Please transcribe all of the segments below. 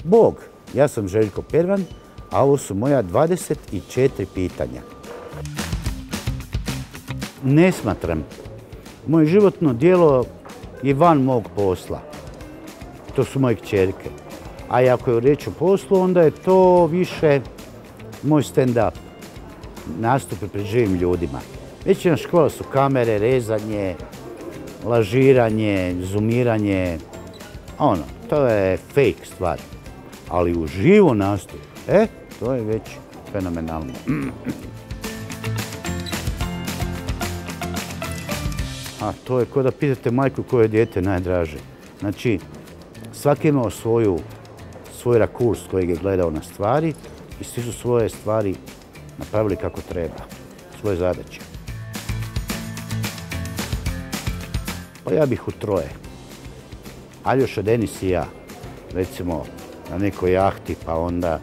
Bog, ja sam Željko Pervan, a ovo su moja 24 pitanja. Ne smatram. Moje životno djelo je van mog posla. To su moje kćerke. A ako je riječ o poslu, onda je to više moj stand-up. Nastupe pred živim ljudima. Većina škola su kamere, rezanje, lažiranje, zoomiranje. To je fake stvar. Ali u živo nastup, to je već fenomenalno. A to je kao da pitate majku koje je dijete najdraže. Znači, svaki je imao svoj rakurs kojeg je gledao na stvari i svi su svoje stvari napravili kako treba, svoje zadaće. Pa ja bih u troje. Aljoša, Denis i ja, recimo na nekoj jahti, pa onda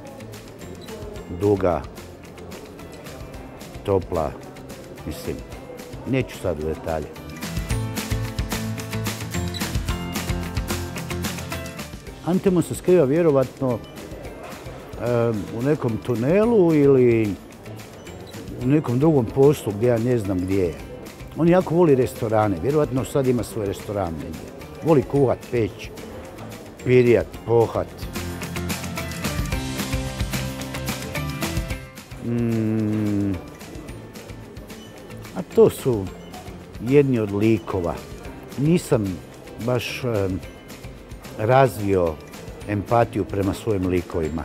duga, topla, mislim, neću sad u detalje. Antemo se skriva vjerovatno u nekom tunelu ili u nekom drugom poslu gdje ja ne znam gdje je. On jako voli restorane, vjerovatno sad ima svoj restoran negdje. Voli kuhat, peć, pirjat, pohat. A to su jedni od likova. Nisam baš razvio empatiju prema svojim likovima.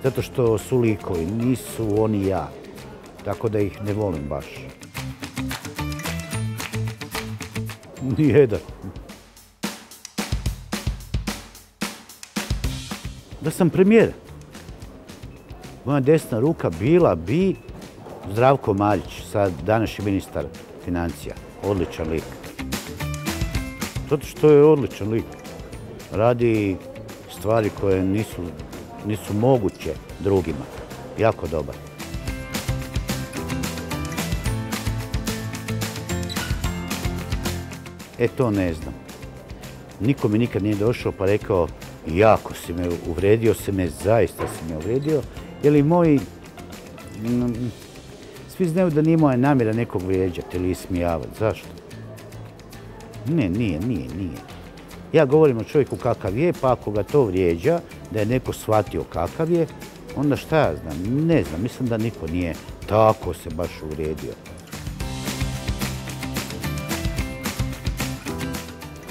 Zato što su likovi, nisu oni ja. Tako da ih ne volim baš. Nijedan. Da sam premijer. Moja desna ruka bila bi Zdravko Marić, sad današnji ministar financija. Odličan lik. Zato što je odličan lik. Radi stvari koje nisu moguće drugima. Jako dobar. To ne znam. Niko mi nikad nije došao pa rekao jako si me uvredio, zaista si me uvredio. Jer i moji, svi znaju da nije moja namjera nekog vrijeđati ili ismijavati. Zašto? Ne, nije. Ja govorim o čovjeku kakav je, pa ako ga to vrijeđa, da je neko shvatio kakav je, onda šta ja znam? Ne znam, mislim da niko nije tako se baš uvrijedio.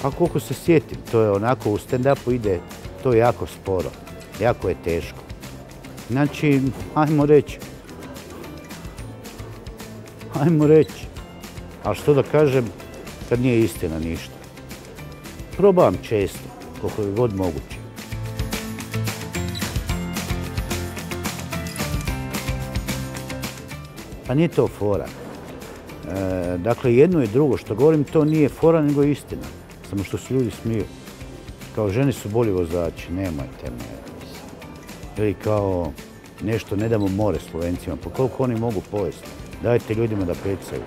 A koliko se sjetim, to je onako u stand-upu ide, to je jako sporo, jako je teško. Znači, ajmo reći, ali što da kažem kad nije istina ništa. Probavam često, koliko je god moguće. Pa nije to fora. Dakle, jedno i drugo što govorim, to nije fora, nego istina. Samo što se ljudi smiju. Kao žene su bolji vozači, nemojte me. Ili kao nešto ne damo more Slovencima, pa koliko oni mogu pojesti. Dajte ljudima da pecaju.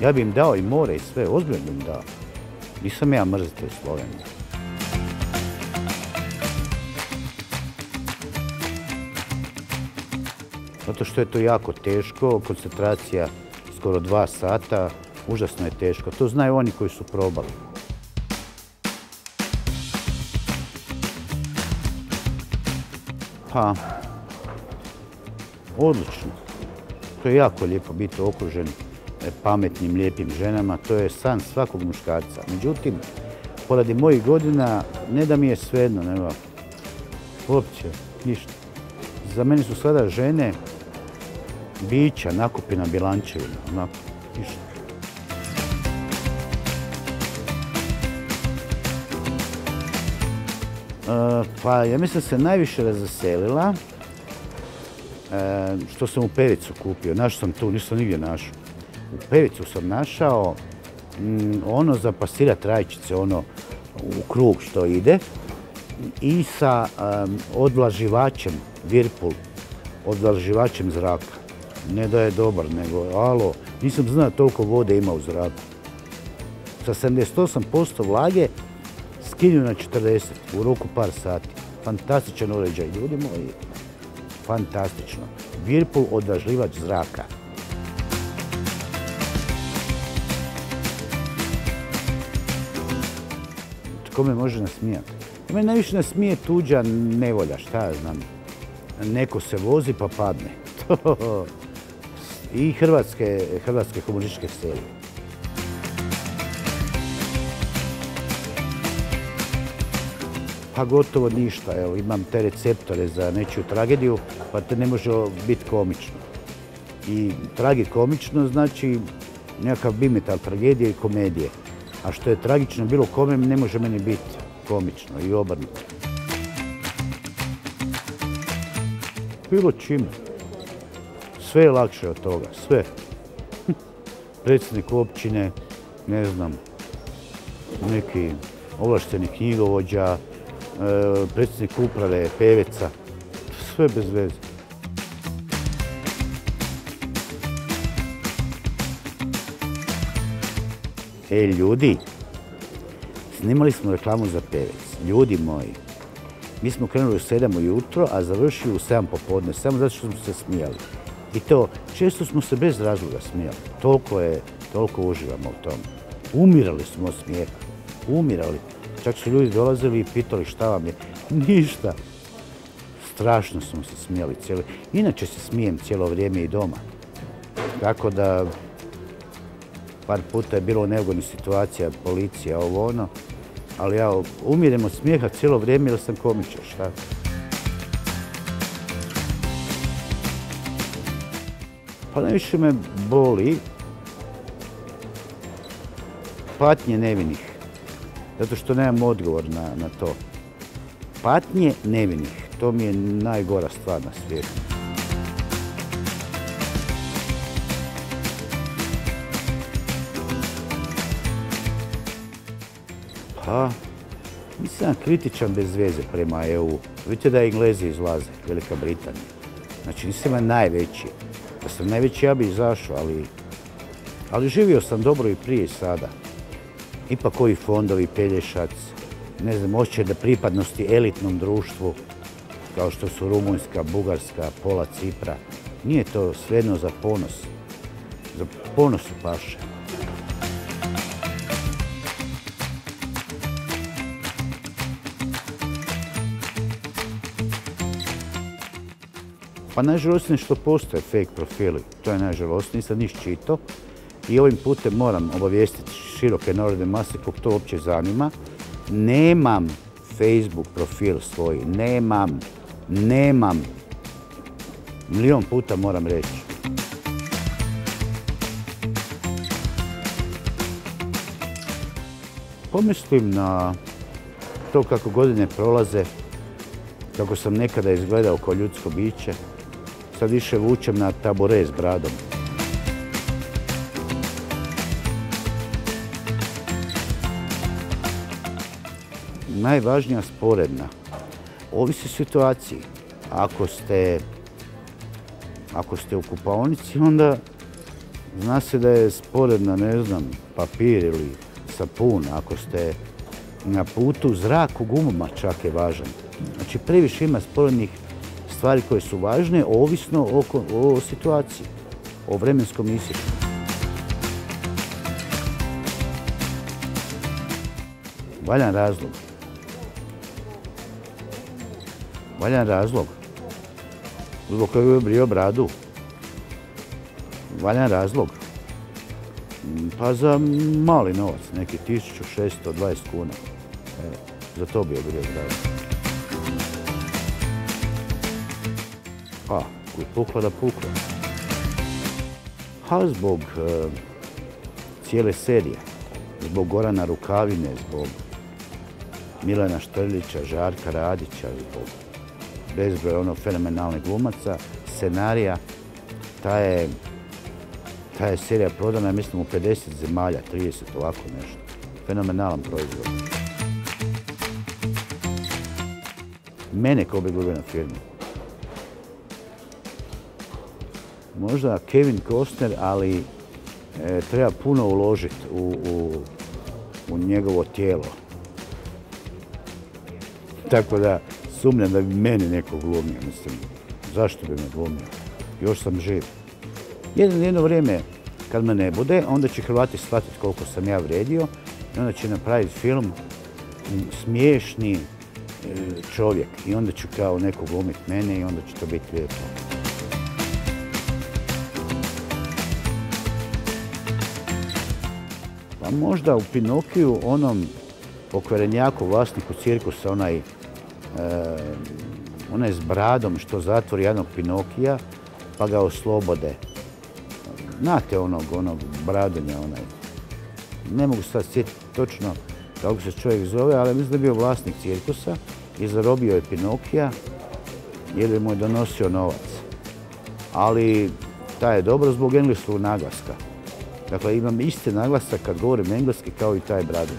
Ja bi im dao i more i sve, ozbiljno bi im dao. Nisam ja mrzitelj Slovenije. Zato što je to jako teško, koncentracija skoro 2 sata, užasno je teško. To znaju oni koji su probali. Pa, odlično. To je jako lijepo biti okružen pametnim, lijepim ženama. To je san svakog muškarca. Međutim, poradi mojih godina, ne da mi je svejedno, nego uopće ništa. Za mene su sada žene bića, nakupi na bilančevima, onako, ništa. Pa ja mislim da se najviše razveselila što sam u Pevicu kupio. Našao sam tu, nisam nigdje našao. U Pevicu sam našao ono za pasirat rajčice, ono u krug što ide i sa odvlaživačem, Whirlpool, odvlaživačem zraka. Ne da je dobar, nego alo, nisam znao toliko vode ima u zraku. Sa 78% vlage skinju na 40 u roku par sati. fantastičan uređaj, ljudi moji. Fantastično. Whirlpool odražljivač zraka. Tko me može nasmijati? Mene najviše nasmije tuđa nevolja, šta ja znam. Neko se vozi pa padne. I hrvatske komunističke serije. Pa gotovo ništa. Evo, imam te receptore za nečiju tragediju, pa te ne može biti komično. I tragikomično znači nekakav bimetal tragedije i komedije. A što je tragično bilo kome, ne može meni biti komično i obrnuto. Bilo čime. Sve je lakše od toga, sve. Predsjednik općine, ne znam, neki ovlašteni knjigovođa, predsjednik uprave, peveca, sve bez veze. Ljudi, snimali smo reklamu za Pevec. Ljudi moji, mi smo krenuli u 7 ujutro, a završili u 7 popodne, samo zato što smo se smijali. I to, često smo se bez razloga smijali. Toliko uživamo u tom. Umirali smo od smijeha. Umirali. Čak su ljudi dolazili i pitali šta vam je. Ništa. Strašno smo se smijali cijelo. Inače se smijem cijelo vrijeme i doma. Tako da, par puta je bilo neugodnih situacija, policija, ovo ono. Ali ja umirem od smijeha cijelo vrijeme jer sam komičar, šta? Pa najviše me boli patnje nevinih. Zato što nemam odgovor na to. Patnje nevinih. To mi je najgora stvar na svijetu. Pa, nisam kritičan bez veze prema EU. Vidite da Englezi izlaze, Velika Britanija. Znači nisam ja najveći. Da sam najveći ja bi izašao, ali živio sam dobro i prije i sada. Ipak ovi fondovi, Pelješac, ne znam, osjećaj da pripadnosti elitnom društvu, kao što su Rumunjska, Bugarska, pola Cipra. Nije to svejedno za ponos. Za ponos u paše. Pa najžalosnije što postoje fake profili. To je najžalosnije, nisam niš čitao. I ovim putem moram obavijestiti široke narodne mase kog to uopće zanima. Nemam Facebook profil svoj, nemam. Milion puta moram reći. Pomislim na to kako godine prolaze, kako sam nekada izgledao kao ljudsko biće. Sad više vučem na tabure s bradom. Najvažnija sporedna. Ovisi o situaciji. Ako ste u kupaonici, onda zna se da je sporedna, ne znam, papir ili sapun. Ako ste na putu, zrak u gumama čak je važan. Znači, previše ima sporednih stvari koje su važne, ovisno o situaciji, o vremenskom isjeku. Valjan razlog. Zbog kojeg je brio bradu. Valjan razlog. Pa za mali novac, neki 1620 kuna. Za to bi je brio bradu. Pa, kud pukla da pukla. A zbog cijele serije, zbog Gorana Rukavine, zbog Milana Štrlića, Žarka Radića, zbog bezbroj fenomenalnih glumaca, scenarija, ta je serija prodana, mislim, u 50 zemalja, 30, ovako nešto. Fenomenalan proizvod. Mene ko bi gleda na filmu. Možda Kevin Costner, ali treba puno uložiti u njegovo tijelo. Tako da sumnjam da bi meni neko glumio, mislim, zašto bi me glumio? Još sam živ. Jedno vrijeme, kad me ne bude, onda će Hrvati shvatiti koliko sam ja vredio i onda će napraviti film smiješni čovjek i onda ću kao neko glumiti mene i onda će to biti lijepo. Pa možda u Pinokiju, onom pokvarenjaku, vlasniku cirkusa, onaj s bradom što zatvori jednog Pinokija pa ga oslobode. Znate onog bradonja, ne mogu sad sjetiti točno kako se čovjek zove, ali mislim da je bio vlasnik cirkusa i zarobio je Pinokija jer mu je donosio novac. Ali taj je dobro zbog engleskog naglaska. Dakle, imam isti naglasak kad govorim engleski kao i taj bradonj.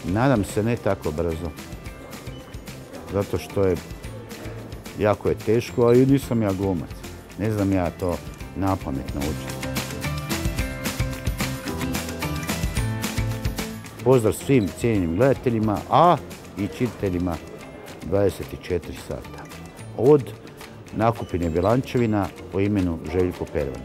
Nadam se ne tako brzo. Zato što je jako je teško, ali nisam ja glumac. Ne znam ja to napamet naučiti. Pozdrav svim cijenjenim gledateljima, a i čitateljima 24 sata. Od Nakupine Bjelančevina po imenu Željko Pervan.